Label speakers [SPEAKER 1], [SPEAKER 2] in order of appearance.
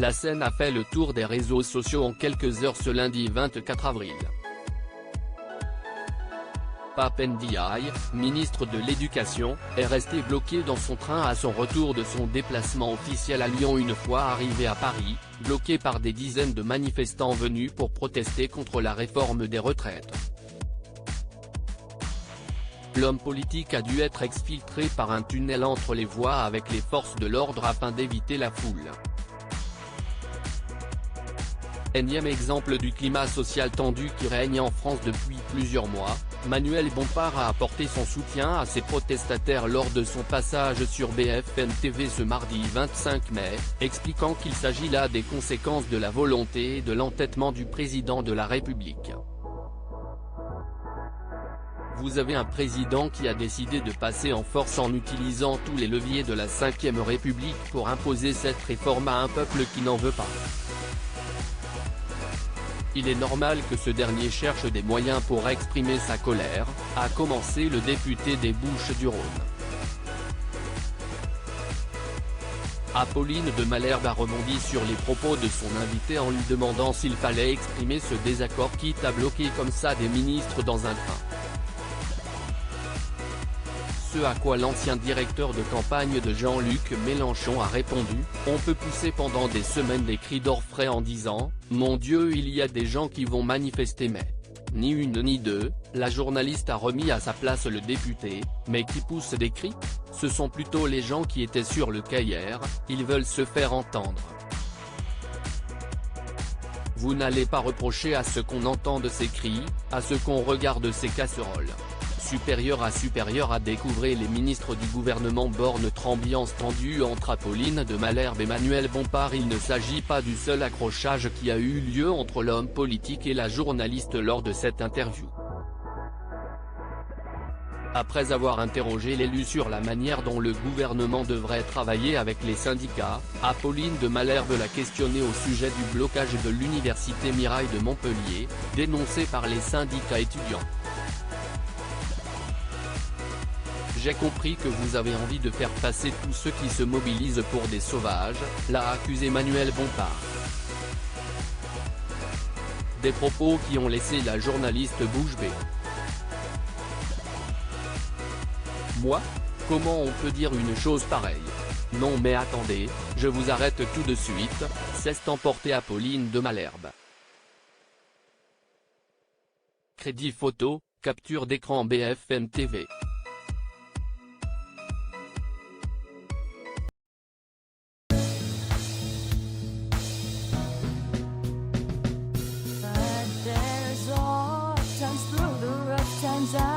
[SPEAKER 1] La scène a fait le tour des réseaux sociaux en quelques heures ce lundi 24 avril. Pape Ndiaye, ministre de l'Éducation, est resté bloqué dans son train à son retour de son déplacement officiel à Lyon une fois arrivé à Paris, bloqué par des dizaines de manifestants venus pour protester contre la réforme des retraites. L'homme politique a dû être exfiltré par un tunnel entre les voies avec les forces de l'ordre afin d'éviter la foule. Énième exemple du climat social tendu qui règne en France depuis plusieurs mois, Manuel Bompard a apporté son soutien à ces protestataires lors de son passage sur BFM TV ce mardi 25 mai, expliquant qu'il s'agit là des conséquences de la volonté et de l'entêtement du président de la République. Vous avez un président qui a décidé de passer en force en utilisant tous les leviers de la Ve République pour imposer cette réforme à un peuple qui n'en veut pas. Il est normal que ce dernier cherche des moyens pour exprimer sa colère, a commencé le député des Bouches-du-Rhône. Apolline de Malherbe a rebondi sur les propos de son invité en lui demandant s'il fallait exprimer ce désaccord quitte à bloquer comme ça des ministres dans un train. Ce à quoi l'ancien directeur de campagne de Jean-Luc Mélenchon a répondu, on peut pousser pendant des semaines des cris d'orfraie en disant, mon Dieu il y a des gens qui vont manifester mais. Ni une ni deux, la journaliste a remis à sa place le député, mais qui pousse des cris? Ce sont plutôt les gens qui étaient sur le quai hier, ils veulent se faire entendre. Vous n'allez pas reprocher à ce qu'on entende ces cris, à ce qu'on regarde ces casseroles. Supérieur à découvrir les ministres du gouvernement Borne. Ambiance tendue entre Apolline de Malherbe et Manuel Bompard. Il ne s'agit pas du seul accrochage qui a eu lieu entre l'homme politique et la journaliste lors de cette interview. Après avoir interrogé l'élu sur la manière dont le gouvernement devrait travailler avec les syndicats, Apolline de Malherbe l'a questionné au sujet du blocage de l'université Mirail de Montpellier, dénoncé par les syndicats étudiants. J'ai compris que vous avez envie de faire passer tous ceux qui se mobilisent pour des sauvages, l'a accusé Manuel Bompard. Des propos qui ont laissé la journaliste bouche bée. Moi? Comment on peut dire une chose pareille? Non mais attendez, je vous arrête tout de suite, s'est emporté Apolline de Malherbe. Crédit photo, capture d'écran BFM TV.
[SPEAKER 2] Times